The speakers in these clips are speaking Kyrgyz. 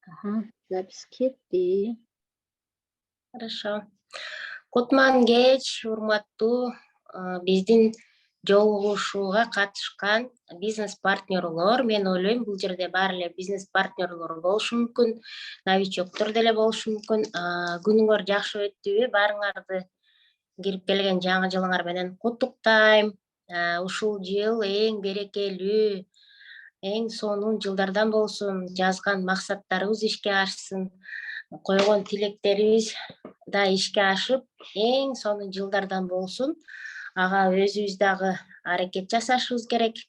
Ага, запись кетти. Хорошо. Кутман кеч, урматтуу биздин жолугушууга катышкан бизнес партнерлор. Мен ойлойм, бул жерде баары эле бизнес партнерлор болушу мүмкүн, новичоктор деле болушу мүмкүн. Күнүңөр жакшы өттүбү? Баарыңарды кирип келген жаңы жылыңар менен куттуктайм. Ушул жыл эң берекелүү, эң сонун жылдардан болсун. Жазган максаттарыбыз ишке ашсын. Койгон тилектерибиз да ишке ашып, эң сонун жылдардан болсун. Ага өзүбүз дагы аракет жасашыбыз керек.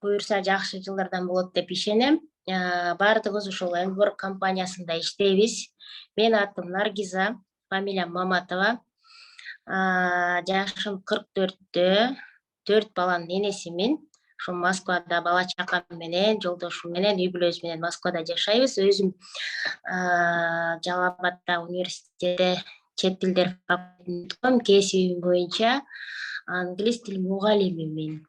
Буюрса жакшы жылдардан болот деп ишенем. Баардыгыбыз ушул Энборг компаниясында иштейбиз. Менин атым Наргиза, фамилиям Маматова. Жашым 44-тө, 4 баланын энесимин. Ошо Москвада бала чакам менен, жолдошум менен, үй бүлөбүз менен Москвада жашайбыз. Өзүм Жалал Абадда университетте чет тилдер факультетин бүткөм. Кесибим боюнча англис тили мугалимимин.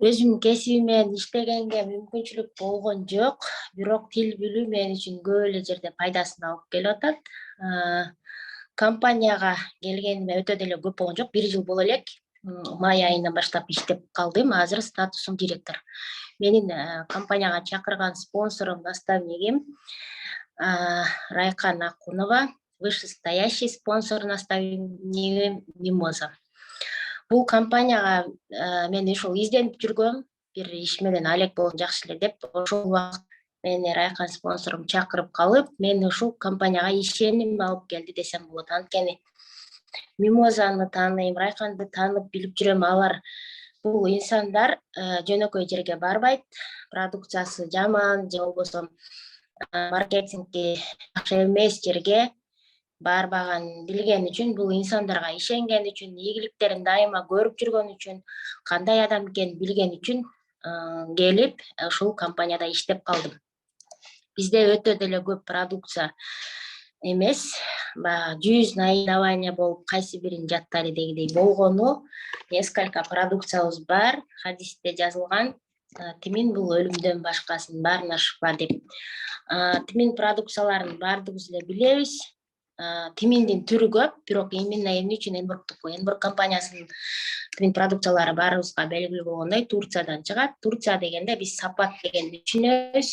Өзүм кесибим менен иштегенге мүмкүнчүлүк болгон жок, бирок тил билүү мен үчүн көп эле жерде пайдасын алып келип атат. Компанияга келгениме өтө деле көп болгон жок, 1 жыл боло элек. Май айынан баштап иштеп калдым. Азыр статусум директор. Менин компанияга чакырган спонсорум, наставнигим Райкан Акунова, вышестоящий спонсор, наставнигим Мимоза. Бул компанияга мен ушул изденип жүргөм, бир иш менен алек болгон жакшы эле деп, ошол убакыт мени Райкан спонсорум чакырып калып, мен ушул компанияга ишеним алып келди десем болот. Анткени Мимозаны тааныйм, Райканды таанып билип жүрөм. Алар бул инсандар жөнөкөй жерге барбайт, продукциясы жаман же болбосо маркетинги жакшы эмес жерге барбаган билген үчүн, бул инсандарга ишенген үчүн, ийгиликтерин дайыма көрүп жүргөн үчүн, кандай адам экенин билген үчүн келип ушул компанияда иштеп калдым. Бизде өтө деле көп продукция эмес, 100 наименование болуп, кайсы бирин жаттайлы дегидей болгону, несколько продукциябыз бар, хадисте жазылган, тимин бул өлүмдөн башкасын баарына шыфа деп. Тимин продукцияларын баардыгыбыз эле билебиз. Тиминдин түрү көп, бирок именно эмне үчүн Энборгтуку? Энборг компаниясынын тимин продукциялары баарыбызга белгилүү болгондой Турциядан чыгат. Турция дегенде биз сапат дегенди түшүнөбүз,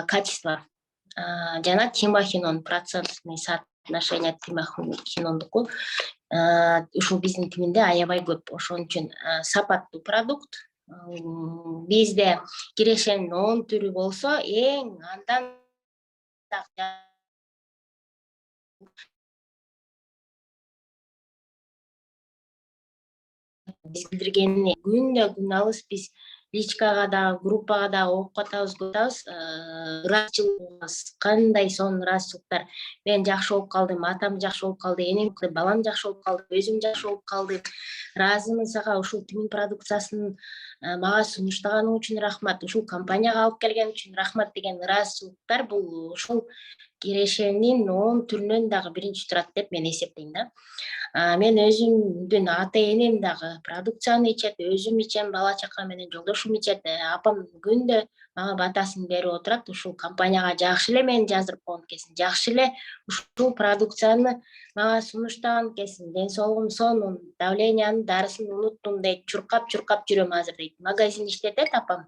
качество. Жана тимохинон, процентный соотношение тимохинондуку ушул биздин тиминде аябай көп. Ошон үчүн сапаттуу продукт. Бизде кирешенин 10 түрү болсо, эң андан биз билдиргени күн алыс биз личкага да, группага да окуп атабыз, ыраазычылыгыбыз кандай сонун ыраазычылыктар. Мен жакшы болуп калдым, атам жакшы болуп калды, энем, балам жакшы болуп калды, өзүм жакшы болуп калдым. Ыраазымын сага, ушул тимин продукциясын мага сунуштаганың үчүн рахмат, ушул компанияга алып келген үчүн рахмат деген ыраазычылыктар бул ушул кирешенин 10 түрүнөн дагы биринчи турат деп мен эсептейм да. Мен өзүмдүн ата энем дагы продукцияны ичет, өзүм ичем, бала чака менен жолдошум ичет. Апам күндө мага батасын берип отурат. Ушул компанияга жакшы эле мени жаздырып койгон экенсиң, жакшы эле ушул продукцияны мага сунуштаган экенсиң, ден соолугум сонун, давлениянын дарысын унуттум дейт, чуркап жүрөм азыр дейт. Магазин иштетет апам.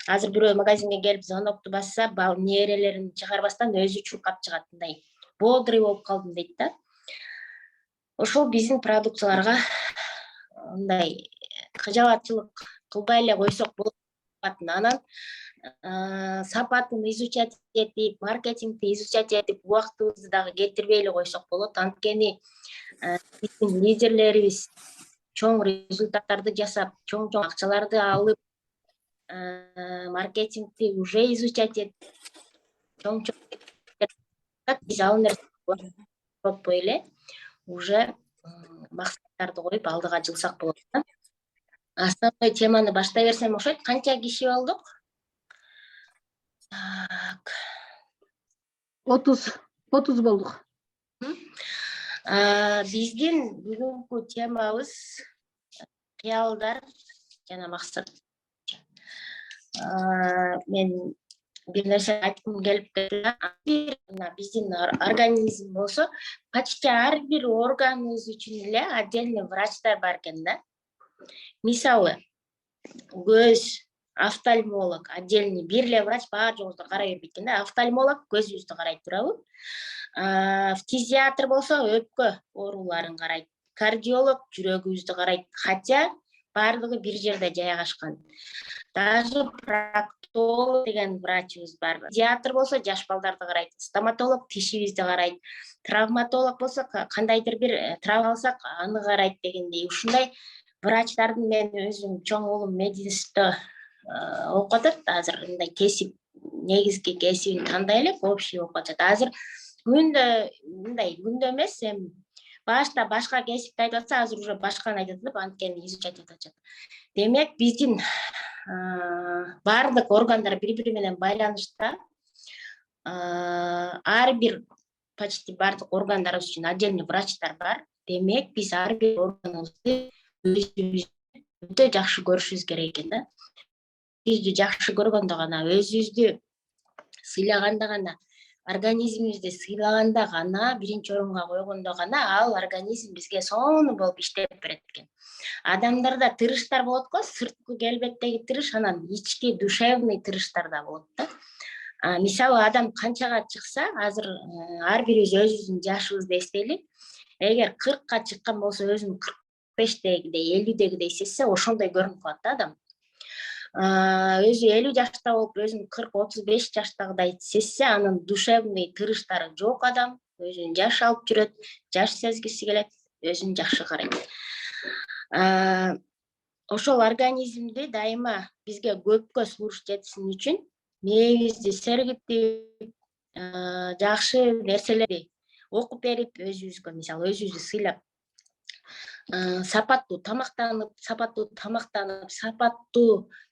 Азыр бирөө магазинге келип звонокту басса, нээрелерин чыгарбастан өзү чуркап чыгат, мындай бодрый болуп калдым дейт да. Ошол биздин продукцияларга мындай кыжаатчылык кылбай эле койсок болот. Анан сапатын изучать этип, маркетингди изучать этип, убактыбызды дагы кетирбей эле койсок болот. Анткени биздин лидерлерибиз чоң результаттарды жасап, чоң акчаларды алып, маркетингди уже изучать этип, чоң биз ал нерсени коркпой эле уже максаттарды коюп алдыга жылсак болот да. Основной теманы баштай берсем окшойт. Канча киши болдук? 30 болдук. Биздин бүгүнкү темабыз кыялдар жана максат. мен бир нерсе айткым келип кетти. Биздин организм болсо почти ар бир органыбыз үчүн эле отдельный врачтар бар экен да. Мисалы, көз, офтальмолог, отдельный бир эле врач баары жообузду карай бербейт экен да. Офтальмолог көзүбүздү карайт турабы. Фтизиатр болсо өпкө ооруларын карайт. Кардиолог жүрөгүбүздү карайт. Хотя баардыгы бир жерде жайгашкан. Даже проктолог деген врачыбыз бар. Педиатр болсо жаш балдарды карайт. Стоматолог тишибизди карайт. Травматолог болсо кандайдыр бир травма алсак аны карайт дегендей. Ушундай врачтардын мен өзүм чоң уулум мединститутта окуп атат. Азыр мындай кесип, негизги кесибин тандай элек, общий окуп атат. Азыр күндө мындай күндө эмес, эми башта башка кесипти айтып атса, азыр уже башканы айтып атат, анткени изучать этип атышат. Демек, биздин баардык органдар бири-бири менен байланышта. Ар бир почти баардык органдарыбыз үчүн отдельный врачтар бар. Демек, биз ар бир органыбызды өтө жакшы көрүшүбүз керек экен да. Өзүбүздү жакшы көргөндө гана, өзүбүздү сыйлаганда гана, организмибизди сыйлаганда гана, биринчи орунга койгондо гана ал организм бизге сонун болуп иштеп берет экен. Адамдарда тырыштар болот го, сырткы келбеттеги тырыш, анан ички душевный тырыштар да болот да. Мисалы, адам канчага чыкса, азыр ар бирибиз өзүбүздүн жашыбызды эстейли. Эгер 40ка чыккан болсо, өзүн 45дегидей, 50дегидей сезсе, ошондой көрүнүп калат да адам. Өзү 50 жашта болуп, өзүн 40-35 жаштагыдай сезсе, анын душевный тырыштары жок адам, өзүн жаш алып жүрөт, жаш сезгиси келет, өзүн жакшы карайт. Ошол организмди дайыма бизге көпкө сулуш жетишин үчүн мээбизди сергитип, жакшы нерселерди окуп берип, өзүбүзгө, мисалы, өзүбүздү сыйлап, сапаттуу тамактанып, сапаттуу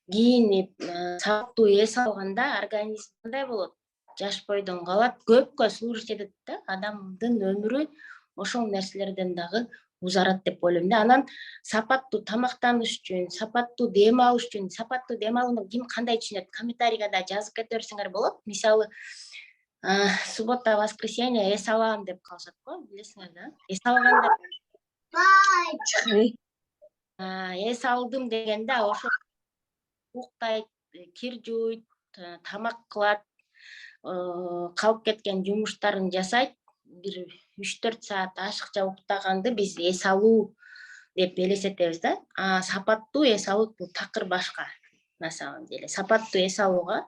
кийинип, сапаттуу эс алганда организм кандай болот? Жаш бойдон калат, көпкө сулуш жетет да. Адамдын өмүрү ошол нерселерден дагы узарат деп ойлойм да. Анан сапаттуу тамактаныш үчүн, сапаттуу дем алыш үчүн, сапаттуу дем алууну ким кандай түшүнөт? Комментарийге да жазып кете берсеңер болот. Мисалы, суббота, воскресенье эс алам деп калышат го, билесиңер да? Эс алганда эс алдым дегенде ошо уктайт, кир жууйт, тамак кылат, калып кеткен жумуштарын жасайт. Бир 3-4 саат ашыкча уктаганды биз эс алуу деп элестетебиз да. Сапаттуу эс алуу бул такыр башка. На самом деле, сапаттуу эс алууга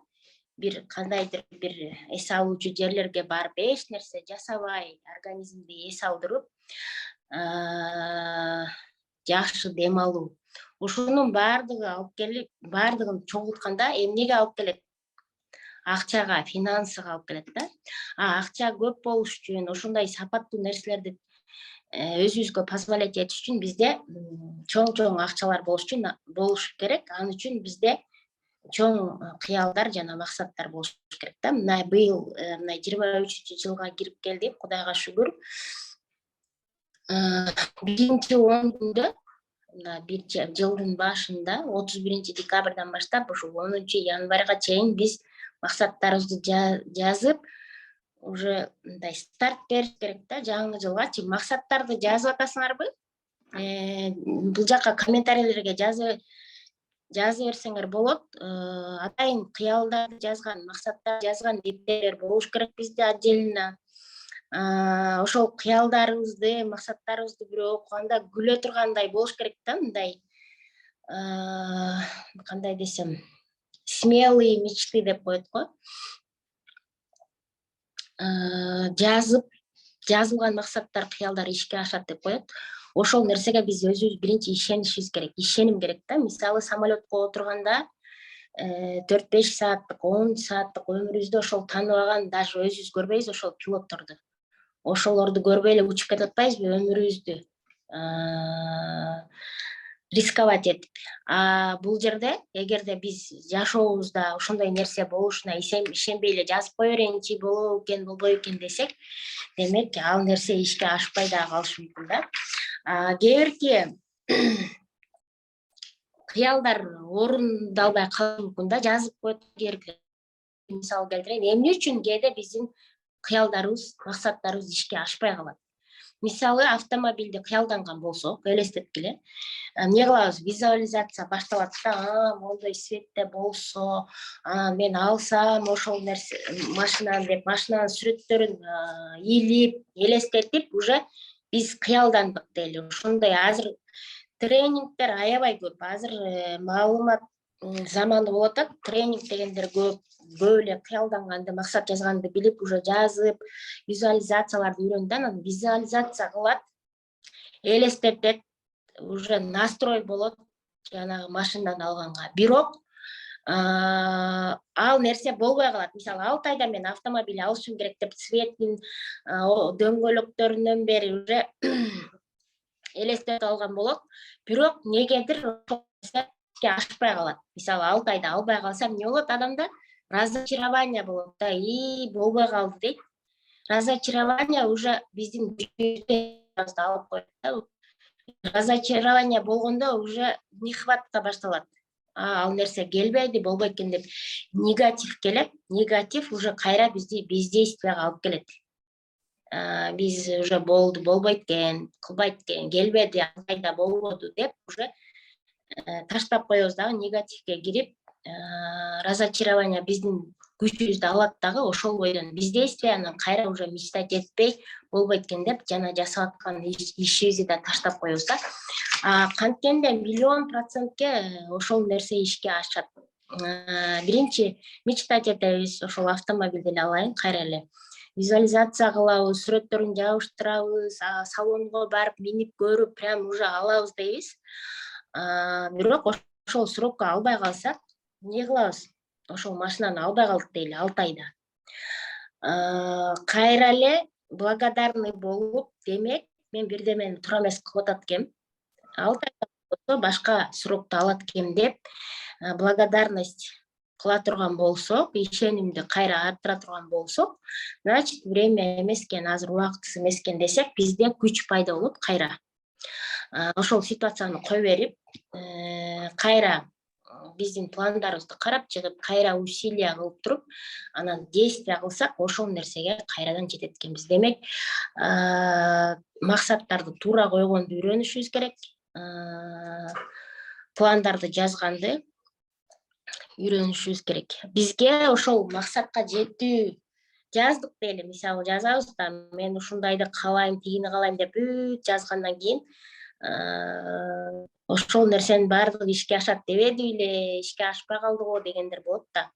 бир кандайдыр бир эс алуучу жерлерге барып, эч нерсе жасабай, организмди эс алдырып, жакшы дем алуу. Ушунун баардыгы алып келип, баардыгын чогултканда эмнеге алып келет? Акчага, финансыга алып келет да. Акча көп болуш үчүн, ошондой сапаттуу нерселерди өзүбүзгө позволять этиш үчүн бизде чоң акчалар болуш керек. Ал үчүн бизде чоң кыялдар жана максаттар болуш керек да. Мына быйыл 23-жылга кирип келдик, Кудайга шүгүр. Биринчи 10 күндө, бир жылдын башында, 31 декабрдан баштап, ошо 10 январга чейин биз максаттарыбызды жазып, уже мындай старт бериш керек да, жаңы жылгачы. Максаттарды жазып атасыңарбы? Бул жакка комментарийлерге жазып берсеңер болот. Атайын кыялдарды жазган, максаттарды жазган дептерлер болуш керек бизде отдельно. Ошол кыялдарыбызды, максаттарыбызды бирөө окуганда күлө тургандай болуш керек да, мындай кандай десем, смелые мечты деп коет го. Жазылган максаттар, кыялдар ишке ашат деп коет. Ошол нерсеге биз өзүбүз биринчи ишенишибиз керек, ишеним керек да. Мисалы, самолетко отурганда 4-5 сааттык, 10 сааттык өмүрүбүздө ошол тааныбаган, даже өзүбүз көрбөйбүз ошол пилотторду. Ошолорду көрбөй эле учуп кетип атпайбызбы өмүрүбүздү рисковать этип. Бул жерде эгерде биз жашообузда ошондой нерсе болушуна ишенбей эле жазып кое берейинчи, болобу экен, болбойбу экен десек, демек ал нерсе ишке ашпай да калышы мүмкүн да. Кээ бирки кыялдар орундалбай калышы мүмкүн да, жазып коет керек. Мисал келтирейин, эмне үчүн кээде биздин кыялдарыбыз, максаттарыбыз ишке ашпай калат? Мисалы, автомобилди кыялданган болсок, элестеткиле, эмне кылабыз? Визуализация башталат да, моундай светте болсо, мен алсам ошол нерсе машинаны деп, машинанын сүрөттөрүн илип, элестетип, уже биз кыялдандык дейли. Ошондой азыр тренингдер аябай көп. Азыр маалымат заманы болуп атат. Тренинг дегендер көп эле кыялданганды, максат жазганды билип, уже жазып, визуализацияларды үйрөнүп, анан визуализация кылат, элестетет, уже настрой болот жанагы машинаны алганга. Бирок ал нерсе болбой калат. Мисалы, 6 айда мен автомобиль алышым керек деп цветин, дөңгөлөктөрүнөн бери уже элестетип алган болот. Бирок негедир ишке ашпай калат. Мисалы, 6 айда албай калса эмне болот адамда? Разочарование болот да, болбой калды дейт. Разочарование уже биздин күчүбүздү алып коет да. Разочарование болгондо уже нехватка башталат. Ал нерсе келбейди, болбойт экен деп негатив келет. Негатив уже кайра бизди бездействияга алып келет. Биз уже болбойт экен, кылбайт экен, келбеди, кайда болбоду деп уже таштап коебуз дагы, негативге кирип, разочарование биздин күчүбүздү алат дагы, ошол бойдон бездействие, анан кайра уже мечтать этпей, болбойт экен деп жана жасап аткан ишибизди да таштап коебуз да. Канткенде 10000% ошол нерсе ишке ашат. Биринчи мечтать этебиз, ошол автомобилди эле алайын, кайра эле визуализация кылабыз, сүрөттөрүн жабыштырабыз, салонго барып минип көрүп, прям уже алабыз дейбиз. Бирок ошол срокко албай калсак, эмне кылабыз? Ошол машинаны албай калдык дейли 6 айда. Кайра эле благодарный болуп, демек, мен бирдемени туура эмес кылып атат экенмин. 6 айда болсо башка срокто алат экенмин деп, благодарность кыла турган болсок, ишенимди кайра арттыра турган болсок, значит, время эмес экен, азыр убактысы эмес экен десек, бизде күч пайда болот кайра. Ошол ситуацияны кое берип, кайра биздин пландарыбызды карап чыгып, кайра усилия кылып туруп, анан действие кылсак, ошол нерсеге кайрадан жетет экенбиз. Демек, максаттарды туура койгонду үйрөнүшүбүз керек. Пландарды жазганды үйрөнүшүбүз керек. Бизге ошол максатка жетүү жаздык дейли, мисалы, жазабыз да, мен ушундайды каалайм, тигини каалайм деп бүт жазгандан кийин ошол нерсенин баардыгы ишке ашат дебеди эле, ишке ашпай калдыго дегендер болот да.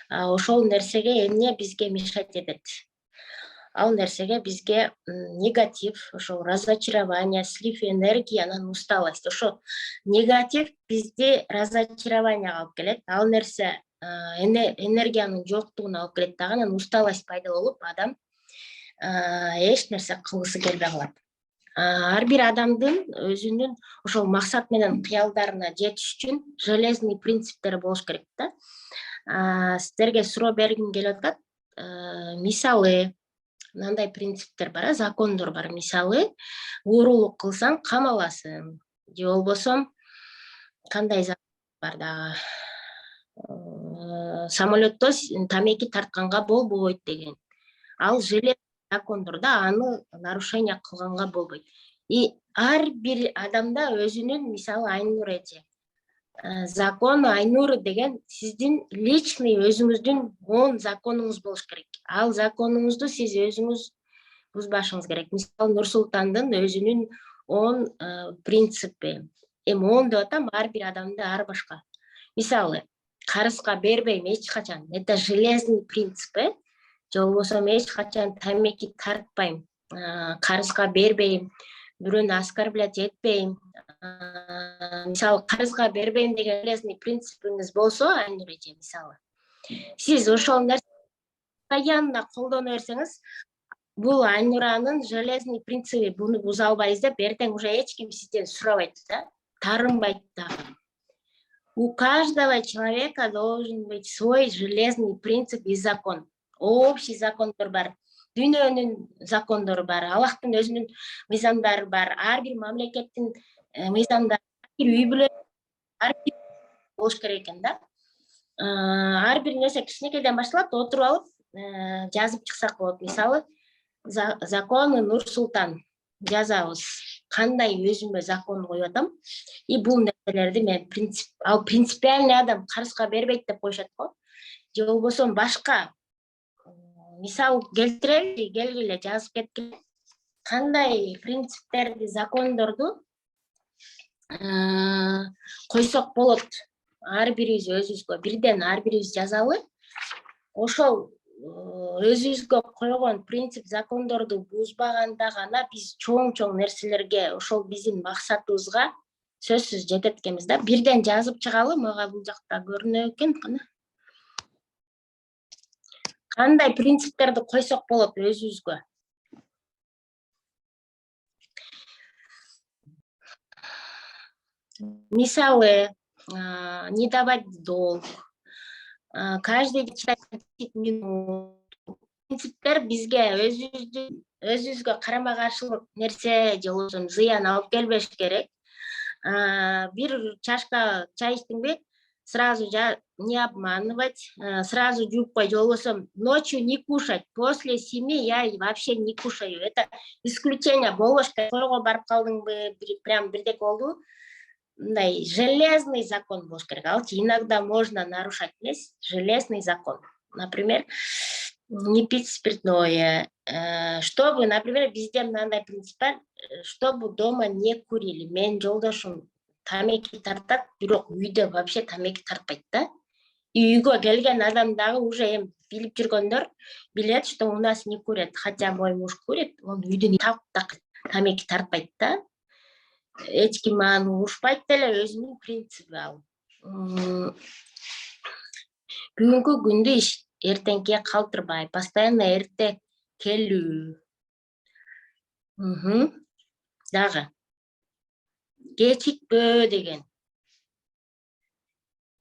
Ошол нерсеге эмне бизге мешать этет? Ал нерсеге бизге негатив, ошол разочарование, слив энергии, анан усталость. Ошо негатив бизди разочарованияга алып келет. Ал нерсе энергиянын жоктугуна алып келет дагы, анан усталость пайда болуп, адам эч нерсе кылгысы келбей калат. Ар бир адамдын өзүнүн ошол максат менен кыялдарына жетиш үчүн железный принциптери болуш керек да. Сиздерге суроо бергим келип атат. Мисалы, мындай принциптер бар, закондор бар. Мисалы, уурулук кылсаң камаласың, же болбосо кандай закон бар дагы, самолетто тамеки тартканга болбойт деген. Ал железный закондор да, аны нарушение кылганга болбойт. И ар бир адамда өзүнүн, мисалы, Айнур эже, закон Айнур деген сиздин личный өзүңүздүн 10 законуңуз болуш керек. Ал законуңузду сиз өзүңүз бузбашыңыз керек. Мисалы, Нурсултандын өзүнүн 10 принципи. Эми 10 деп атам, ар бир адамда ар башка. Мисалы, карызга бербейм эч качан. Это железный принцип, же болбосо эч качан тамеки тартпайм, карызга бербейм, бирөөнү оскорблять этпейм. Мисалы, карызга бербейм деген железный принципиңиз болсо, Айнур эже, мисалы, сиз ошол нерсе постоянно колдоно берсеңиз, бул Айнуранын железный принциби, буну буза албайбыз деп, эртең уже эч ким сизден сурабайт да, тарынбайт да. У каждого человека должен быть свой железный принцип и закон. Общий закондор бар, дүйнөнүн закондору бар, Аллахтын өзүнүн мыйзамдары бар, ар бир мамлекеттин мыйзамдары, ар бир үй бүлө, ар бир болуш керек экен да. Ар бир нерсе кичинекейден башталат, отуруп алып жазып чыксак болот. Мисалы, законы Нур-Султан жазабыз. Кандай өзүмө закон коюп атам. И бул нерселерди мен принципиальный адам карызга бербейт деп коюшат го. Же болбосо башка мисал келтирели, келгиле жазып кеткиле. Кандай принциптерди, закондорду койсок болот. Ар бирибиз өзүбүзгө бирден ар бирибиз жазалы. Ошол өзүбүзгө койгон принцип, закондорду бузбаганда гана биз чоң нерселерге, ошол биздин максатыбызга сөзсүз жетет экенбиз да. Бирден жазып чыгалы, мага бул жакта көрүнө экен. Кандай принциптерди койсок болот өзүбүзгө? Мисалы, не давать долг, каждый читать минут. Принциптер бизге өзүбүзгө карама каршылык нерсе же болбосо зыян алып келбеш керек. Бир чашка чай ичтиңби, сразу не обманывать, сразу жууп кой, же болбосо ночью не кушать, после 7 я вообще не кушаю. Это исключение болбош керек. Тойго барып калдыңбы, прям бирдеке болду, мындай железный закон болуш керек. Алчы иногда можно нарушать, есть железный закон. Например, не пить спиртное, чтобы, например, везде мындай принцип бар, чтобы дома не курили. Мен жолдошум тамеки тартат, бирок үйдө вообще тамеки тартпайт да. И үйгө келген адам дагы уже эми билип жүргөндөр билет, что у нас не курят, хотя мой муж курит, он үйдөн так тамеки тартпайт да. Эч ким аны урушпайт деле, өзүнүн принциби ал. Бүгүнкү күндү эртеңкиге калтырбай, постоянно эрте келүү. Дагы кечикпөө деген.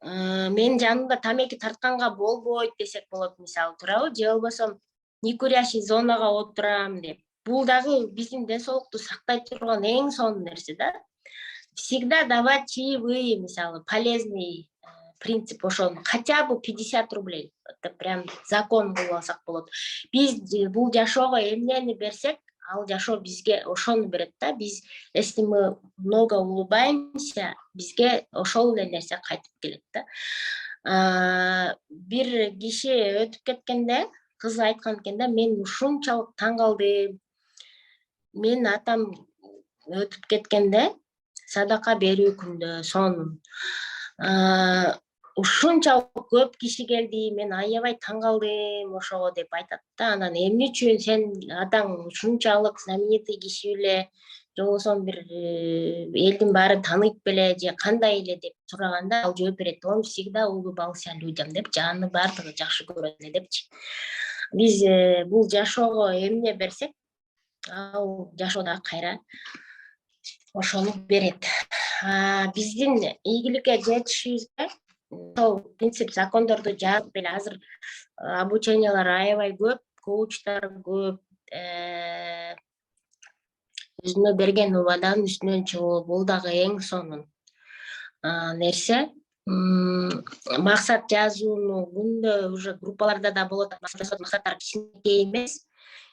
Мен жанымда тамеки тартканга болбойт десек болот, мисалы, туурабы? Же болбосо некурящий зонага отурам деп. Бул дагы биздин ден соолукту сактай турган эң сонун нерсе да. Всегда давать чаевые, мисалы, полезный принцип ошол, хотя бы 50 рублей. Это прям закон кылып алсак болот. Биз бул жашоого эмнени берсек, ал жашоо бизге ошону берет да. Биз, если мы много улыбаемся, бизге ошол эле нерсе кайтып келет да. Бир киши өтүп кеткенде, кыз айткан экен да, мен ушунчалык таң калдым. Мен атам өтүп кеткенде, садака берүү күндө сонун. Ушунчалык көп киши келди, мен аябай таң калдым ошого деп айтат да. Анан эмне үчүн сен атаң ушунчалык знаменитый киши беле, же болбосо бир элдин баары тааныйт беле, же кандай эле деп сураганда, ал жооп берет: он всегда улыбался людям депчи, аны баардыгы жакшы көрөт эле депчи. Биз бул жашоого эмне берсек, ал жашоо дагы кайра ошону берет. Биздин ийгиликке жетишибизге ошол принцип, закондорду жазып эле, азыр обучениялар аябай көп, коучтар көп, өзүнө берген убаданын үстүнөн чыгуу, бул дагы эң сонун нерсе. Максат жазууну күндө уже группаларда да болот. Максаттар кичинекей эмес,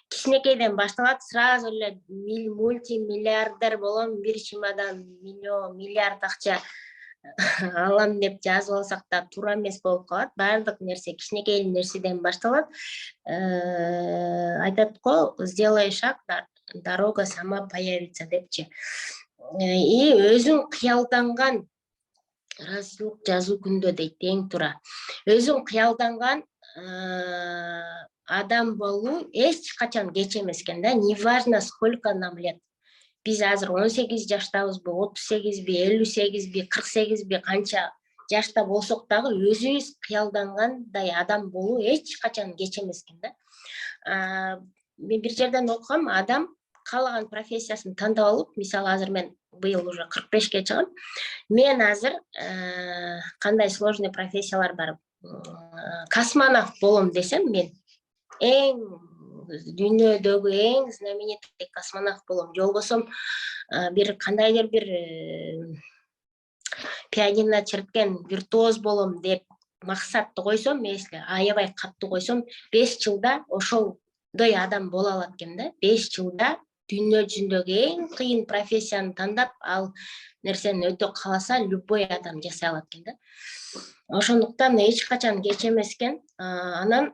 кичинекейден башталат, сразу эле мультимиллиардер болом, бир чемодан миллиард акча алам деп жазып алсак да туура эмес болуп калат. Баардык нерсе кичинекей нерседен башталат. Айтат го, сделай шаг, дорога сама появится депчи. И өзүң кыялданган ыраазычылык жазуу күндө дейт, эң туура. Өзүң кыялданган адам болуу эч качан кеч эмес экен да. Неважно, сколько нам лет. Биз азыр 18 жаштабызбы, 38би, 58би, 48би, канча жашта болсок дагы өзүбүз кыялдангандай адам болуу эч качан кеч эмес экен да. Мен бир жерден окугам, адам каалаган профессиясын тандап алып, мисалы, азыр мен быйыл уже 45ке чыгам. Мен азыр кандай сложный профессиялар бар, космонавт болом десем, мен эң дүйнөдөгү эң знаменитый космонавт болом. Же болбосо бир кандайдыр бир пианино черткен виртуоз болом деп максатты койсом, если аябай катуу койсом, 5 жылда ошолдой адам боло алат экен да. 5 жылда дүйнө жүзүндөгү эң кыйын профессияны тандап, ал нерсени өтө кааласа, любой адам жасай алат экен да. Ошондуктан эч качан кеч эмес экен. Анан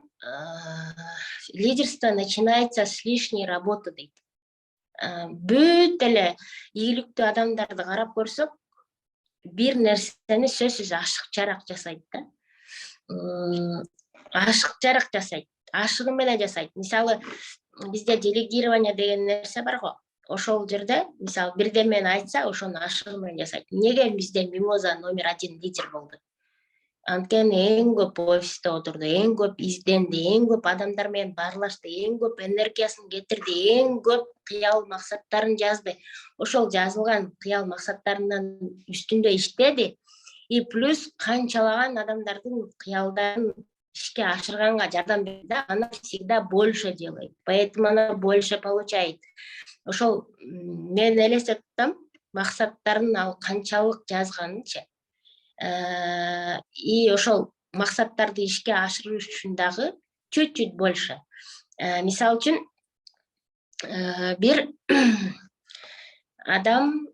лидерство начинается с лишней работы дейт. Бүт эле ийгиликтүү адамдарды карап көрсөк, бир нерсени сөзсүз ашыкчараак жасайт да. Ашыкчараак жасайт, ашыгы менен жасайт. Мисалы, бизде делегирование деген нерсе бар го. Ошол жерде, мисалы, бирдемени айтса, ошону ашыгы менен жасайт. Эмнеге бизде Мимоза номер 1 лидер болду? Анткени эң көп офисте отурду, эң көп изденди, эң көп адамдар менен баарлашты, эң көп энергиясын кетирди, эң көп кыял максаттарын жазды. Ошол жазылган кыял максаттарынын үстүндө иштеди. И плюс канчалаган адамдардын кыялдарын ишке ашырганга жардам берди. Она всегда больше делает, поэтому она больше получает. Ошол мен элестетем, максаттарын ал канчалык жазганынчы. И ошол максаттарды ишке ашыруу үчүн дагы чуть-чуть больше. Мисалы үчүн, бир адам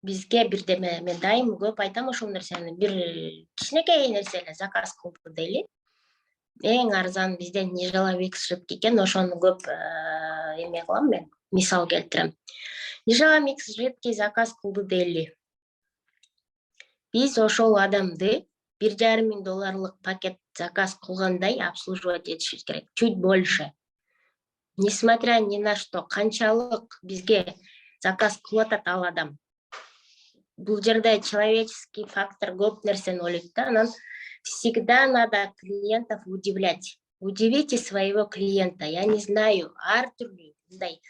бизге бирдеме, мен дайым көп айтам ошол нерсени, бир кичинекей нерсе эле заказ кылды дейли. Эң арзан бизде Нижеломикс жидкий экен, ошону көп эме кылам мен, мисал келтирем. Нижеломикс жидкий заказ кылды дейли. Биз ошол адамды $1,500 пакет заказ кылгандай обслуживать этишибиз керек, чуть больше. Несмотря ни на что, канчалык бизге заказ кылып атат ал адам. Бул жерде человеческий фактор көп нерсени ойлойт да. Анан всегда надо клиентов удивлять. Удивите своего клиента. Я не знаю, ар түрдүү мындай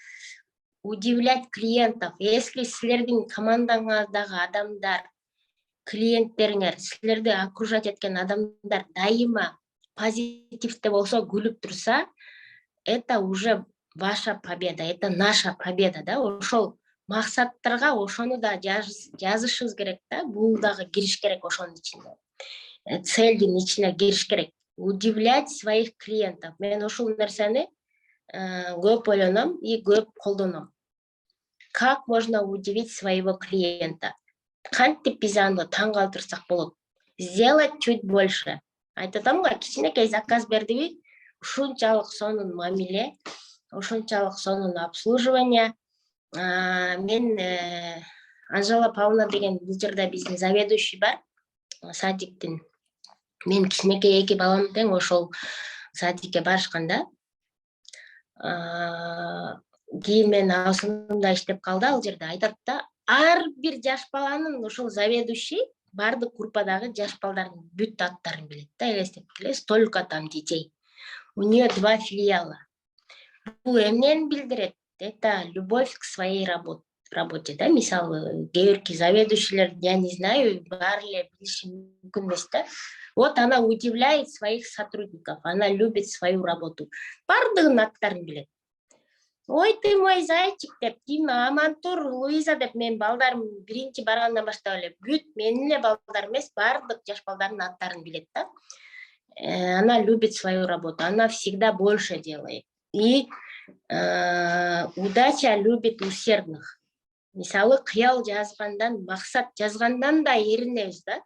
удивлять клиентов. Если силердин командаңыздагы адамдар, клиенттериңер, силерди окружать эткен адамдар дайыма позитивде болсо, күлүп турса, это уже ваша победа, это наша победа да. Ошол максаттарга ошону да жазышыбыз керек да. Бул дагы кириш керек ошонун ичине. Целдин ичине кириш керек. Удивлять своих клиентов. Мен ошол нерсени көп ойлоном и көп колдоном. Как можно удивить своего клиента? Кантип биз аны таң калтырсак болот? Сделать чуть больше. Айтатам го, кичинекей заказ бердиби, ушунчалык сонун мамиле, ушунчалык сонун обслуживание. Мен Анжела Павловна деген бул жерде биздин заведующий бар, садиктин. Мен кичинекей 2 балам тең ошол садикке барышканда, кийин мен абысынымда иштеп калды ал жерде. Айтат да, ар бир жаш баланын ошол заведующий бардык группадагы жаш балдардын бүт аттарын билет да, элестетип келе, столько там детей. У нее 2 филиала. Бул эмнени билдирет? Это любовь к своей работе, да, мисалы, кээ заведующийлер, я не знаю, баары эле билиши мүмкүн эмес да. Вот она удивляет своих сотрудников, она любит свою работу. Бардыгынын аттарын билет. Ой, ты мой зайчик деп, Дима, Амантур, Луиза деп, мен балдарым биринчи баргандан баштап эле бүт менин эле балдарым эмес, бардык жаш балдардын аттарын билет да. Она любит свою работу, она всегда больше делает. И удача любит усердных. Мисалы, кыял жазгандан, максат жазгандан да эринебиз да.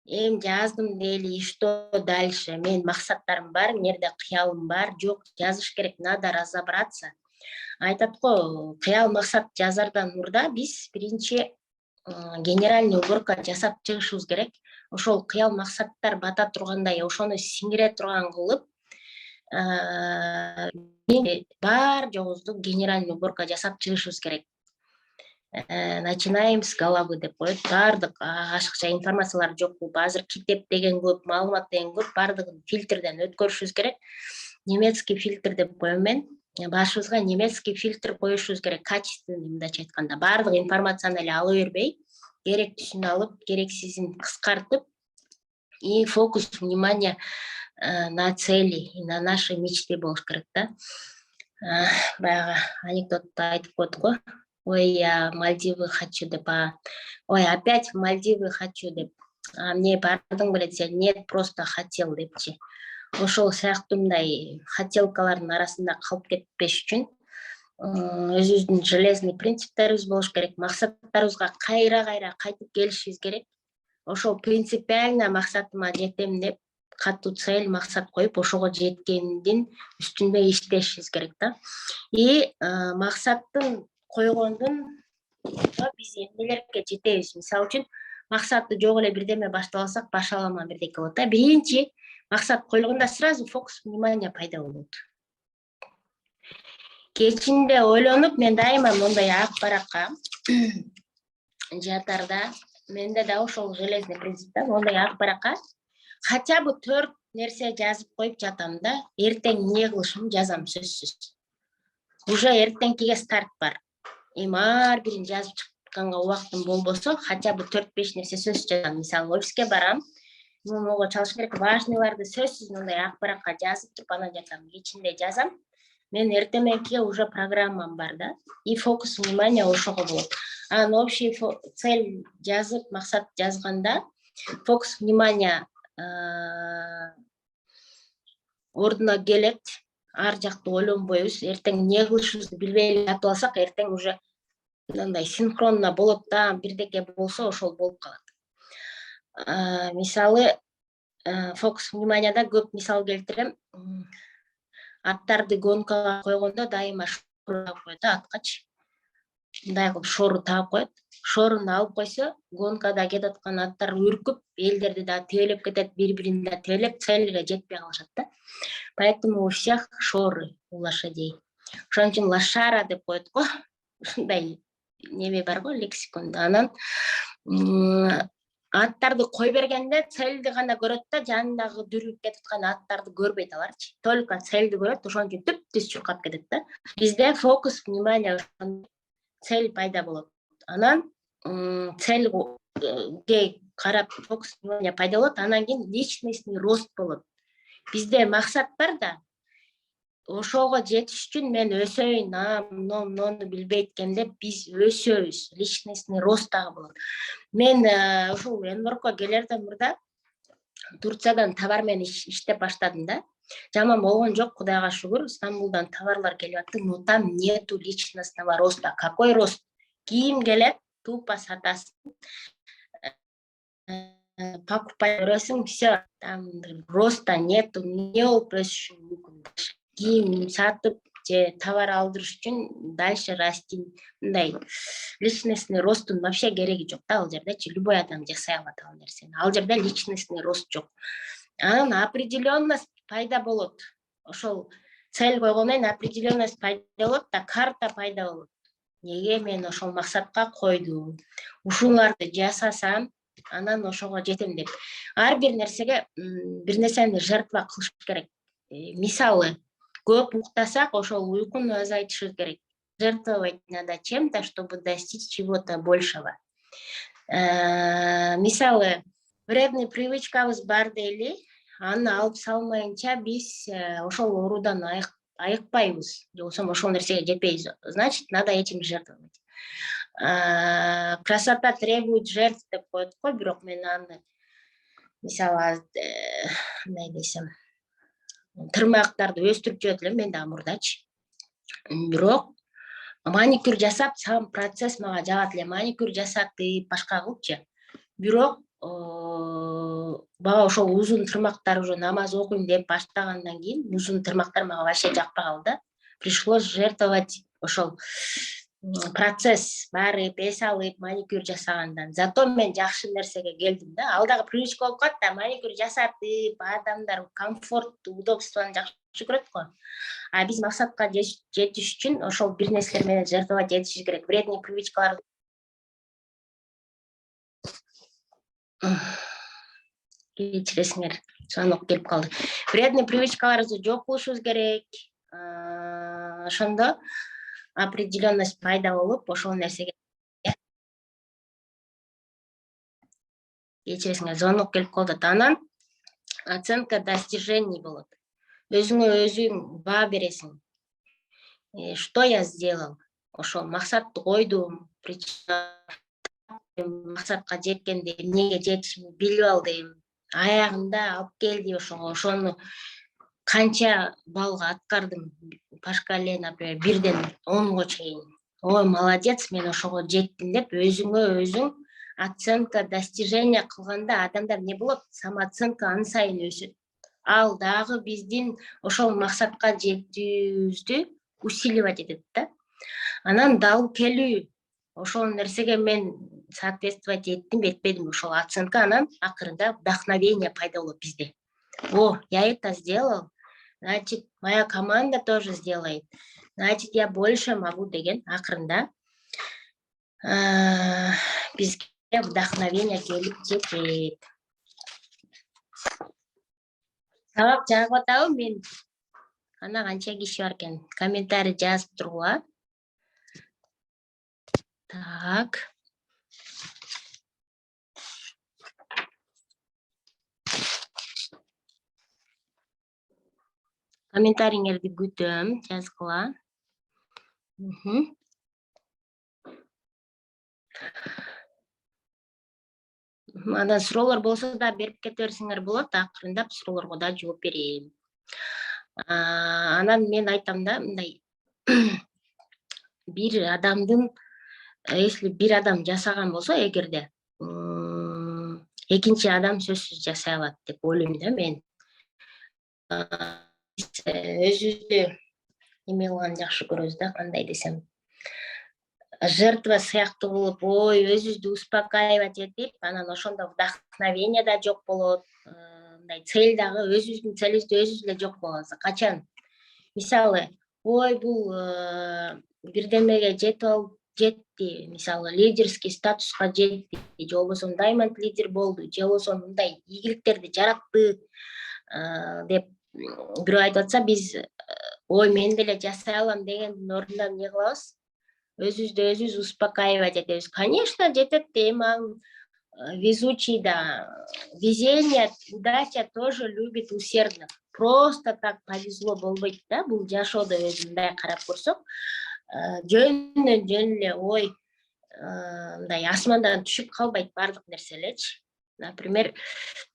Жаздым дейли, что дальше? Мен максаттарым бар, нерде кыялым бар, жок, жазыш керек, надо разобраться. Айтат го, кыял максат жазардан мурда биз биринчи генеральный уборка жасап чыгышыбыз керек. Ошол кыял максаттар бата тургандай, ошону сиңире турган кылып, бар жогубузду генеральный уборка жасап чыгышыбыз керек. Начинаем с головы деп коет. Бардык ашыкча информациялар жок болуп, азыр китеп деген көп, маалымат деген көп, бардыгын фильтрден өткөрүшүбүз керек. Немецкий фильтр деп коем мен. Башыбызга немецкий фильтр коюшубуз керек, качественный, мындайча айтканда. Бардык информацияны эле ала бербей, керектүүсүн алып, керексизин кыскартып, и фокус внимания на цели и на наши мечты болуш керек да. Баягы анекдотто айтып коет го. ой, я Мальдивы хочу деп, ой, опять в Мальдивы хочу деп, мне бардың беле десе, нет, просто хотел депчи. Ошол сыяктуундай хотелкалардын арасында калып кетпеш үчүн өзүбүздүн железный принциптерибиз болуш керек, максаттарыбызга кайра кайтып келишибиз керек. Ошол принципиально максатыма жетем деп катуу цель, максат коюп, ошого жеткендин үстүндө иштешибиз керек да. И максаттын койгондун биз эмнелерге жетебиз? Мисалы үчүн максаты жок эле бирдеме баштап алсак, башалама бирдеке болот да. Биринчи максат коюлганда сразу фокус внимания пайда болот. Кечинде ойлонуп, мен дайыма мондай ак баракка жатарда, менде да ошол железный принцип да, мондай ак баракка хотя бы 4 нерсе жазып коюп жатам да, эртең эмне кылышымды жазам сөзсүз. Уже эртеңкиге старт бар. Ар бирин жазып чыкканга убактым болбосо, хотя бы 4-5 нерсе сөзсүз жазам. Мисалы, офиске барам, могу чалыш керек, важныйларды сөзсүз мондай ак баракка жазып туруп анан жатам. Кечинде жазам. Мен эртеменкиге уже программам бар да, и фокус внимания ошого болот. Анан общий цель жазып, максат жазганда фокус внимания ордуна келет, ар жакты ойлонбойбуз, эртең эмне кылышыбызды билбей эле жатып алсак, эртең уже мындай синхронно болот да, бирдеке болсо ошол болуп калат. Мисалы, фокус вниманияда көп мисал келтирем. Аттарды гонкага койгондо дайыма шору таап коет да, аткачы. Мындай кылып шору таап коет. Шоруну алып койсо, гонкада кетип аткан аттар үркүп, элдерди да тебелеп кетет, бири-бирин да тебелеп, цельге жетпей калышат да. Поэтому у всех шоры у лошадей. Ошон үчүн лошара деп коет го. Ушундай неме бар го, лексикон. Анан аттарды кой бергенде цельди гана көрөт да, жанындагы дүрүлүп кетип аткан аттарды көрбөйт аларчы. Только цельди көрөт, ошон үчүн түп-түз чуркап кетет да. Бизде фокус внимания, цель пайда болот. Анан цельге карап фокус внимания пайда болот, анан кийин личностный рост болот. Бизде максат бар да, ошого жетиш үчүн мен өсөйүн, муну билбейт экен деп биз өсөбүз. Личностный рост дагы болот. Мен ушул Энморкко келерден мурда Турциядан товар менен иштеп баштадым да. Жаман болгон жок, Кудайга шүгүр. Стамбулдан товарлар келип атты, но там нету личностного роста. Какой рост? Кийим келет, тупо сатасың, покупай көрөсүң, все, там роста нету, эмне болуп өсүшүң мүмкүн. Кийим сатып же товар алдырыш үчүн дальше расти, мындай личностный ростун вообще кереги жок да ал жердечи. Любой адам жасай алат ал нерсени. Ал жерде личностный рост жок. Анан определенность пайда болот. Ошол цель койгондон кийин определенность пайда болот да, карта пайда болот. Неге мен ошол максатка койдум? Ушуларды жасасам, анан ошого жетем деп. Ар бир нерсеге бир нерсени жертва кылыш керек. Мисалы, көп уктасак, ошол уйкуну азайтышыбыз керек. Жертвовать надо чем-то, чтобы достичь чего-то большего. Мисалы, вредный привычкабыз бар дейли, аны алып салмайынча биз ошол оорудан айыкпайбыз. Же болбосо ошол нерсеге жетпейбиз. Значит, надо этим жертвовать. Красота требует жертв деп коет го, бирок мен аны мисалы мындай десем, тырмактарды өстүрүп жүрөт элем мен дагы мурдачы. Бирок маникюр жасап, сам процесс мага жагат эле. Маникюр жасатып, башка кылыпчы. Бирок бага ошол узун тырмактар уже намаз окуйм деп баштагандан кийин узун тырмактар мага вообще жакпай калды. Пришлось жертвовать ошол процесс барып, эс алып, маникюр жасагандан. Зато мен жакшы нерсеге келдим да. Ал дагы привычка болуп калат да, маникюр жасатып, адамдар комфортту, удобствону жакшы көрөт го. А биз максатка жетиш үчүн ошол бир нерселер менен жертвовать этишибиз керек. Вредный привычкалар кечиресиңер, звонок келип калды. Вредный привычкаларыбызды жок кылышыбыз керек. Ошондо определенность пайда болуп, ошол нерсеге кечиресиңер, звонок келип калды. Анан оценка достижений болот. Өзүңө өзүң баа бересиң. Что я сделал? ошол максатты койдум, максатка жеткенде эмнеге жетишимди билип алдым, аягында алып келди ошону канча балга аткардым по шкале, например, 1ден 10го чейин. Ой, молодец, мен ошого жеттим деп өзүңө өзүң оценка достижения кылганда адамдар не болот, самооценка ан сайын өсөт. Ал дагы биздин ошол максатка жетүүбүздү усиливать этет да. Анан дал келүү ошол нерсеге мен соответствовать эттим, этпедим, ошол оценка анан акырында вдохновение пайда болот бизде. О, я это сделал, значит, моя команда тоже сделает, значит, я больше могу деген акырында бизге вдохновение келип жетет. Сабак жагып атабы мен? Ана канча киши бар экен? Комментарий жазып тургула. Так. Комментариңерди күтөм, жазгыла. Андан суроолор болсо да берип кете берсеңер болот, акырындап суроолорго да жооп берейин. Анан мен айтам да, мындай бир адамдын, если бир адам жасаган болсо, эгерде экинчи адам сөзсүз жасай алат деп ойлойм да мен. Өзүбүздү эме кылганды жакшы көрөбүз да, кандай десем, жертва сыяктуу болуп, ой, өзүбүздү успокаивать этип, анан ошондо вдохновение да жок болот, мындай цель дагы өзүбүздүн целибизди өзүбүз эле жок кылабыз. Качан? Мисалы, ой, бул бирдемеге жетти, мисалы, лидерский статуска жетти, же болбосо даймонд лидер болду, же болбосо мындай ийгиликтерди жаратты деп бирөө айтып атса, биз ой, мен деле жасай алам дегендин ордуна эмне кылабыз? Өзүбүздү өзүбүз успокаивать этебиз. Конечно, жетет, эми везучий да, везение, удача тоже любит усердных. Просто так повезло болбойт да, бул жашоодо өзү мындай карап көрсөк, жөн эле ой, мындай асмандан түшүп калбайт баардык нерсе элечи. Например,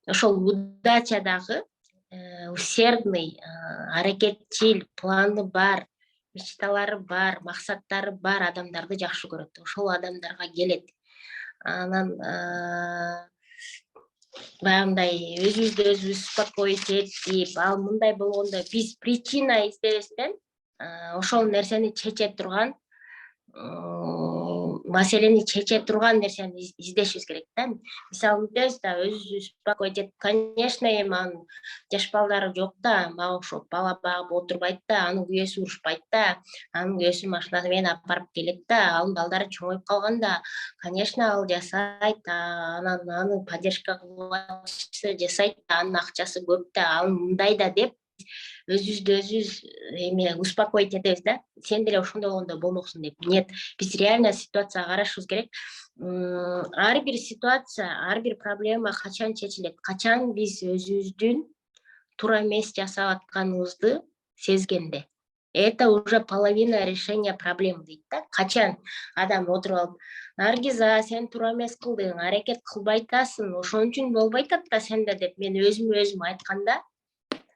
ошол удача дагы усердный, аракетчил, планы бар, мечталары бар, максаттары бар адамдарды жакшы көрөт. Ошол адамдарга келет. Анан баягындай өзүбүздү өзүбүз успокоить этип, ал мындай болгондо биз причина издебестен ошол нерсени чече турган, маселени чече турган нерсени издешибиз керек да. Мисалы бүтөбүз да, өзүбүздү успокоить этип, конечно, эми анын жаш балдары жок да, мага окшоп бала багып отурбайт да, анын күйөөсү урушпайт да, анын күйөөсү машинасы менен апарып келет да, анын балдары чоңоюп калган да, конечно, ал жасайт, анан аны поддержка кылып жасайт да, анын акчасы көп да, ал мындай да деп өзүбүздү өзүбүз эме успокоить этебиз да. Сен деле ошондой болгондо болмоксуң деп. Нет, биз реально ситуацияга карашыбыз керек. Ар бир ситуация, ар бир проблема качан чечилет? Качан биз өзүбүздүн туура эмес жасап атканыбызды сезгенде. Это уже половина решения проблемы дейт да. Качан адам отуруп алып, Наргиза, сен туура эмес кылдың, аракет кылбай атасың, ошон үчүн болбой атат да сенде деп мен өзүм айтканда,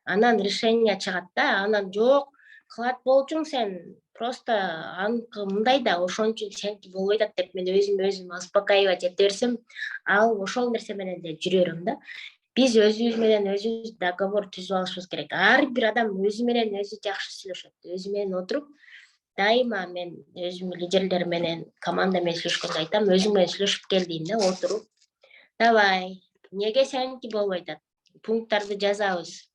анан решение чыгат да, анан жок, кылат болчуң сен, просто аныкы мындай да, ошон үчүн сеники болбой атат деп мен өзүм успокаивать эте берсем, ал ошол нерсе менен эле жүрө берем да. Биз өзүбүз менен өзүбүз договор түзүп алышыбыз керек. Ар бир адам өзү менен өзү жакшы сүйлөшөт. Өзү менен отуруп, дайыма мен өзүм лидерлер менен, команда менен сүйлөшкөндө айтам, өзүң менен сүйлөшүп кел дейм да, отуруп. Давай, эмнеге сеники болбой атат? Пункттарды жазабыз.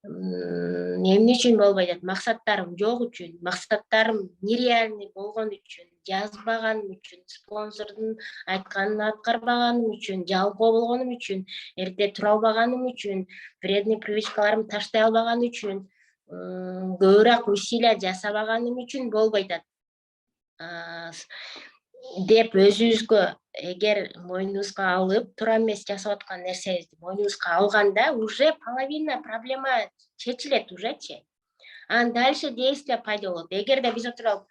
Эмне үчүн болбой атат? Максаттарым жок үчүн, максаттарым нереальный болгон үчүн, жазбаганым үчүн, спонсордун айтканын аткарбаганым үчүн, жалкоо болгонум үчүн, эрте тура албаганым үчүн, вредный привычкаларымды таштай албаганым үчүн, көбүрөөк усилия жасабаганым үчүн болбой атат деп өзүбүзгө эгер мойнубузга алып, туура эмес жасап аткан нерсебизди мойнубузга алганда, уже половина проблема чечилет ужечи. Анан дальше действие пайда болот. Эгерде биз отуруп алып,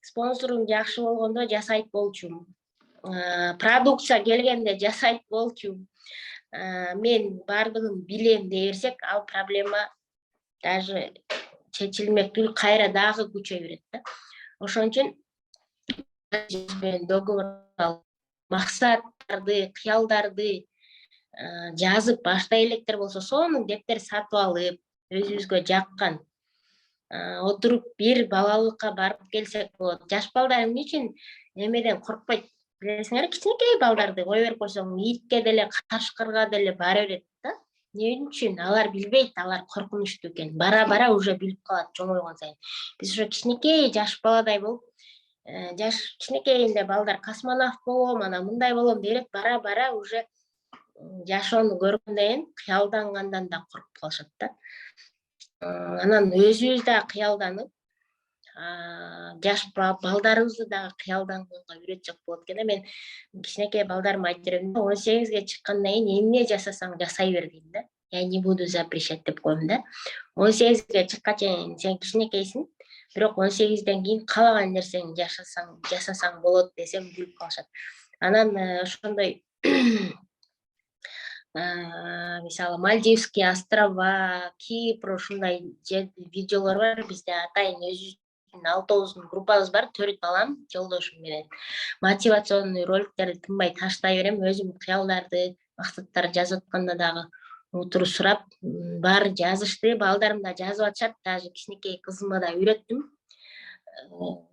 спонсорум жакшы болгондо жасайт болчумун. Продукция келгенде жасайт болчумун. Мен бардыгын билем дей берсек, ал проблема даже чечилмек түгүл, кайра дагы күчөй берет да. Ошон үчүн договор алып, максаттарды, кыялдарды жазып баштай электер болсо, сонун дептер сатып алып, өзүбүзгө жаккан отуруп бир балалыкка барып келсек болот. Жаш балдар эмне үчүн эмеден коркпойт билесиңер? Кичинекей балдарды кое берип койсоң, итке деле, кашкырга деле бара берет да. Эмне үчүн? Алар билбейт, алар коркунучтуу экенин. Бара уже билип калат чоңойгон сайын. Биз ушу кичинекей жаш баладай болуп, жаш кичинекейинде балдар космонавт болом, анан мындай болом дейт, бара уже жашоону көргөндөн кийин кыялдангандан да коркуп калышат да. Анан өзүбүз да кыялданып, жаш балдарыбызды дагы кыялданганга үйрөтсөк болот экен. Мен кичинекей балдарыма айтып берем, 18-ге чыккандан кийин эмне жасасаң жасай бер дейм да. Я не буду запрещать деп коем да. 18-ге чыкканга чейин сен кичинекейсиң, бирок 18-ден кийин каалаган нерсеңи жасасаң болот десем күлүп калышат. Анан ошондой мисалы Мальдивский острова, Кипр, ушундай видеолор бар. Бизде атайын өзүбүздүн 6-9 группабыз бар, 4 балам жолдошум менен. Мотивационный роликтерди тынбай таштай берем. Өзүм кыялдарды, максаттарды жазып атканда дагы отуруп сурап, баары жазышты. Балдарым да жазып атышат. Даже кичинекей кызыма да үйрөттүм.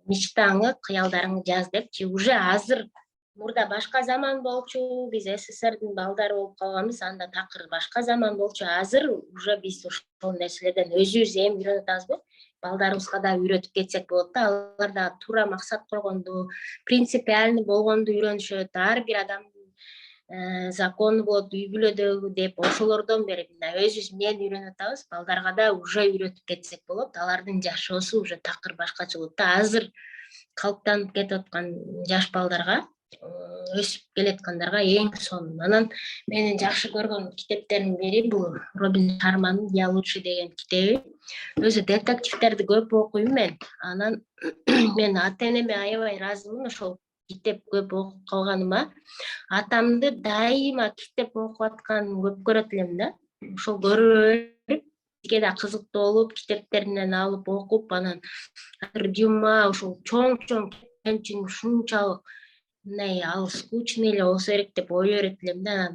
Мечтаңы, кыялдарыңды жаз депчи. Уже азыр мурда башка заман болчу, биз СССРдин балдары болуп калганбыз, анда такыр башка заман болчу. Азыр уже биз ошол нерселерден өзүбүз эми үйрөнүп атабызбы? Балдарыбызга да үйрөтүп кетсек болот да. Алар да туура максат койгонду, принципиальный болгонду үйрөнүшөт. Ар бир адамдын закону болот, үй бүлөдөгү деп, ошолордон бери өзүбүз эмнени үйрөнүп атабыз, балдарга да уже үйрөтүп кетсек болот. Алардын жашоосу уже такыр башкача болот да. Азыр калыптанып кетип аткан жаш балдарга, өсүп келаткандарга эң сонун. Анан менин жакшы көргөн китептеримдин бири бул Робин Шарманын «Я лучше» деген китеби. Өзү детективдерди көп окуйм мен. Анан мен ата-энеме аябай ыраазымын ошол китеп көп окуп калганыма. Атамды дайыма китеп окуп атканын көп көрөт элем да. Ошол көрүп, бизге да кызыктуу болуп, китептеринен алып окуп, анан Дюма ошол чоң китепчиң ушунчалык мындай ал скучный эле болсо керек деп ойлойт элем да.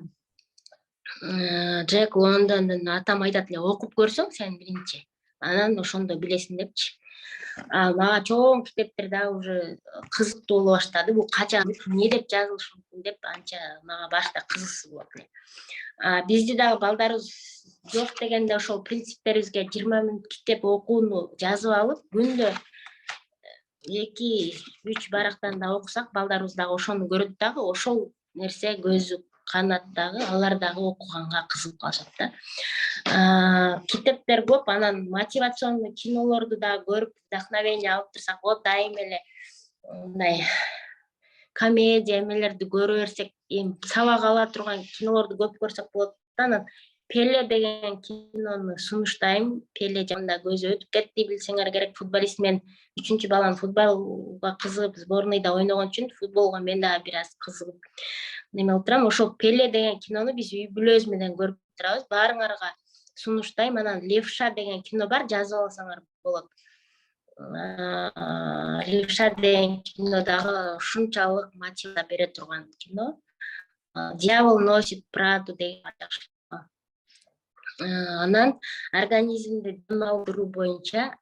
Джек Лондондун атам айтат эле, окуп көрсөң сен биринчи, анан ошондо билесиң депчи. Мага чоң китептер дагы уже кызыктуу боло баштады. Бул качан, эмне деп жазылышы мүмкүн деп анча мага башта кызыксыз болот эле. Бизди дагы балдарыбыз жок дегенде ошол принциптерибизге 20 мүнөт китеп окууну жазып алып, күндө 2-3 барактан да окусак, балдарыбыз дагы ошону көрөт дагы, ошол нерсе көзү канат дагы, алар дагы окуганга кызыгып калышат да. Китептер көп, анан мотивационный кинолорду дагы көрүп вдохновение алып турсак, вот дайыма эле мындай комедия эмелерди көрө берсек, эми сабак ала турган кинолорду көп көрсөк болот. Анан Пеле деген кинону сунуштайм. Пеле жагында көзү өтүп кетти, билсеңер керек, футболист. Мен 3-чү балам футболго кызыгып, сборныйда ойногон үчүн футболго мен дагы бир аз кызыгып неме кылып турам. Ошол Пеле деген кинону биз үй бүлөбүз менен көрүп турабыз. Баарыңарга сунуштайм. Анан Левша деген кино бар, жазып алсаңар болот. Левша деген кино дагы ушунчалык мотивация бере турган кино. Дьявол носит Праду деген жакшы. Анан организмди дем алдыруу боюнча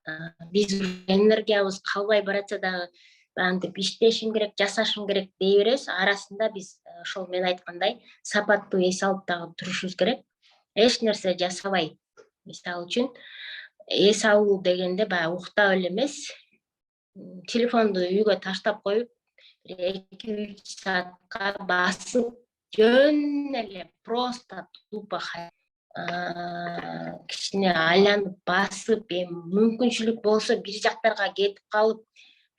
биз энергиябыз калбай баратса дагы антип иштешим керек, жасашым керек дей беребиз. Арасында биз ошол мен айткандай сапаттуу эс алып дагы турушубуз керек. Эч нерсе жасабай, мисалы үчүн эс алуу дегенде баягы уктап эле эмес, телефонду үйгө таштап коюп, 2-3 саатка басып, жөн эле просто тупо кичине айланып басып, эми мүмкүнчүлүк болсо бир жактарга кетип калып,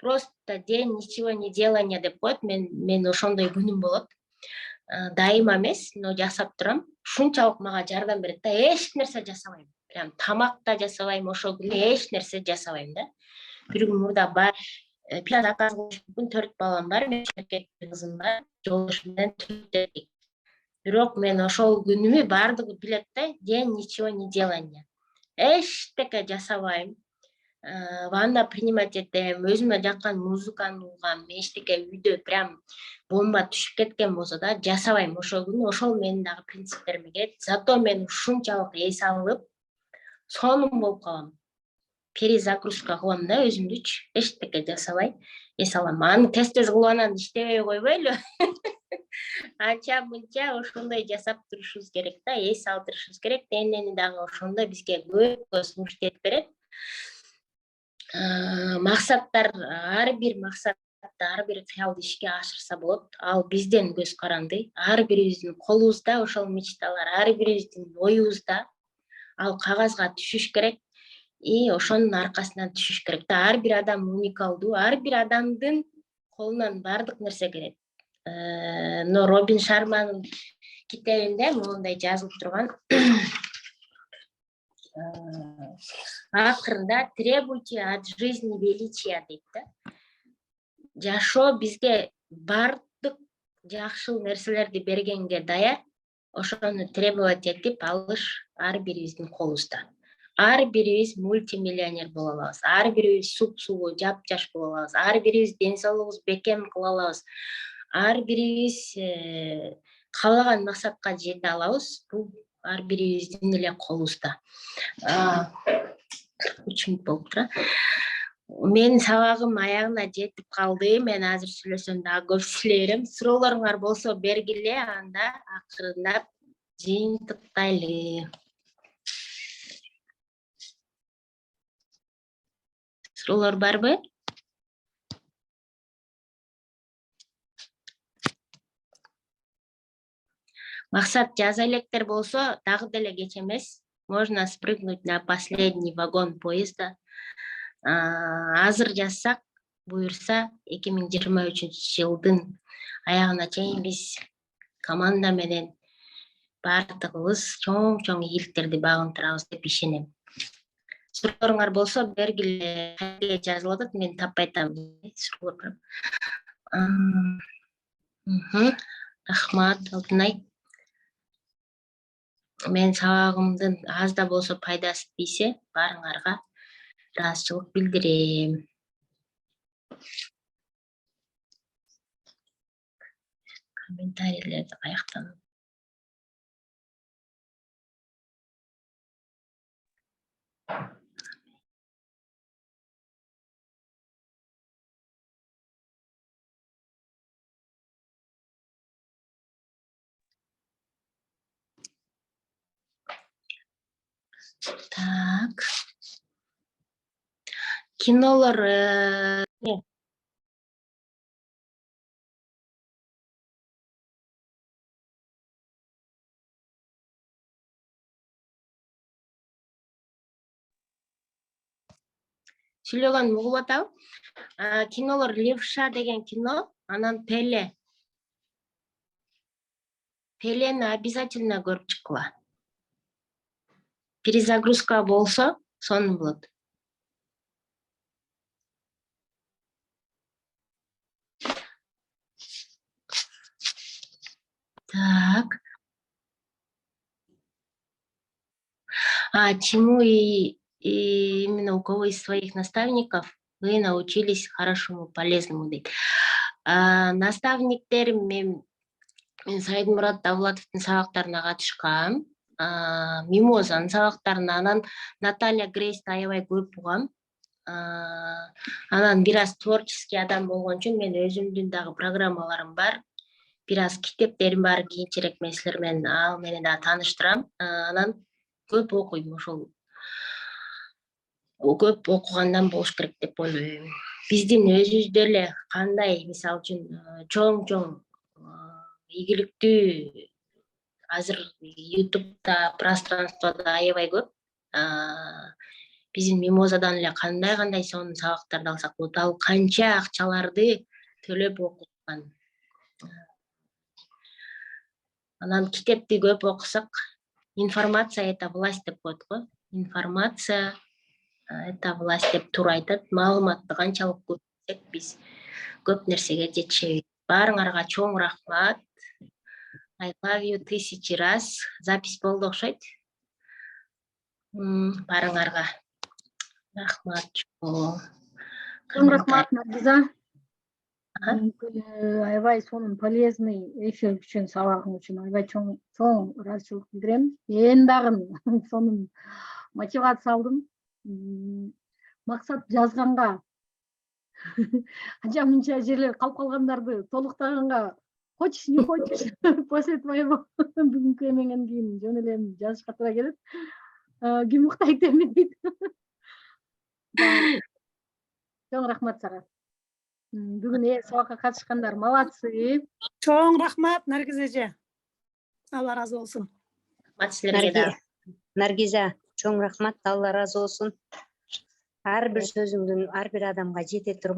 просто день ничего не делания деп коет. Мен ошондой күнүм болот. Дайыма эмес, но жасап турам. Ушунчалык мага жардам берет да. Эч нерсе жасабайм. Прям тамак да жасабайм, ошол күнү эч нерсе жасабайм да. Бир күн мурда пияз заказ кылыш мүмкүн, 4 балам бар, 5 эркек, 1 кызым бар, жолдошум менен 4 эркек. Бирок мен ошол күнүмү баардыгы билет да, день ничего не делания. Эчтеке жасабайм. Ванна принимать этем, өзүмө жаккан музыканы угам, эчтеке үйдө прям бомба түшүп кеткен болсо да жасабайм ошол күнү. Ошол менин дагы принциптериме кирет. Зато мен ушунчалык эс алып, сонун болуп калам. Перезагрузка кылам да өзүмдүчү, эчтеке жасабай эс алам. Аны тез кылып анан иштебей койбойлу. Анча мынча ошондой жасап турушубуз керек да, эс алдырышыбыз керек. Эмнени дагы ошондо бизге көп слушать берет. Максаттар, ар бир максатты, ар бир кыялды ишке ашырса болот. Ал бизден көз каранды. Ар бирибиздин колубузда ошол мечталар, ар бирибиздин оюбузда. Ал кагазга түшүш керек. И ошонун аркасынан түшүш керек да. Ар бир адам уникалдуу, ар бир адамдын колунан баардык нерсе келет. Но Робин Шарманын китебинде моундай жазылып турган. Акырында требуйте от жизни величия дейт да. Жашоо бизге баардык жакшы нерселерди бергенге даяр. Ошону требовать этип алыш ар бирибиздин колубузда. Ар бирибиз мультимиллионер боло алабыз. Ар бирибиз суп-сулуу, жап-жаш боло алабыз. Ар бирибиз ден соолугубуз бекем кыла алабыз. Ар бирибиз каалаган максатка жете алабыз. Бул ар бирибиздин эле колубузда. 43 мүнөт болуп тура. Менин сабагым аягына жетип калды. Мен азыр сүйлөсөм дагы көп сүйлөй берем. Суроолоруңар болсо бергиле, анда акырындап жыйынтыктайлы. Суроолор барбы? Максат жаза электер болсо дагы деле кеч эмес. Можно спрыгнуть на последний вагон поезда. Азыр жазсак, буюрса 2023 жылдын аягына чейин биз команда менен баардыгыбыз чоң ийгиликтерди багынтырабыз деп ишенем. Суроолоруңар болсо бергиле, кайда жазылып атат, мен таппай атам. Суроолор бар. Рахмат, Алтынай. Мен сабагымдын аз да болсо пайдасы тийсе, баарыңарга ыраазычылык билдирем. Комментарийлерди каяктан? Так. Кинолор сүйлөгөн угуп атабы? Кинолор Левша деген кино, анан Пеле. Пелени обязательно көрүп чыккыла. Перезагрузка болсо, сонун болот. Так. Чему и именно у кого из своих наставников вы научились хорошему, полезному дейт. Наставниктерим мен Сайдмурат Давлатовдун сабактарына катышкам. Мимозанын сабактарына, анан Наталья Грейсти аябай көп угам. Анан бир аз творческий адам болгон үчүн мен өзүмдүн дагы программаларым бар. Бир аз китептерим бар, кийинчерээк мен силер менен ал менен дагы тааныштырам. Анан көп окуйм, ошол көп окугандан болуш керек деп ойлойм. Биздин өзүбүздө эле кандай, мисалы үчүн чоң ийгиликтүү азыр YouTube'да, пространствода аябай көп. Биздин Мимозадан эле кандай сонун сабактарды алсак болот. Ал канча акчаларды төлөп окуган. Анан китепти көп окусак, информация это власть деп коет го. Информация это власть деп туура айтат. Маалыматты канчалык көп ишенсек биз көп нерсеге жетишебиз. Баарыңарга чоң рахмат. I love you 1000 раз. Запись болду окшойт. Баарыңарга рахмат чоң. Чоң рахмат, Наргиза. Ага. Аябай сонун полезный эфир үчүн, сабагың үчүн аябай чоң ыраазычылык билдирем. Мен дагы сонун мотивация алдым. Максат жазганга анча мынча жерлер калып калгандарды толуктаганга хочешь не хочешь после твоего бүгүнкү эмеңен кийин жөн эле жазышка туура келет. Ким уктайт эми дейт. Чоң рахмат сага. Бүгүн сабакка катышкандар малатсы. Чоң рахмат, Наргиз эже. Алла разы болсун. Рахмат силерге да. Наргиза, чоң рахмат, Алла разы болсун. Ар бир сөзүңдүн ар бир адамга жете турган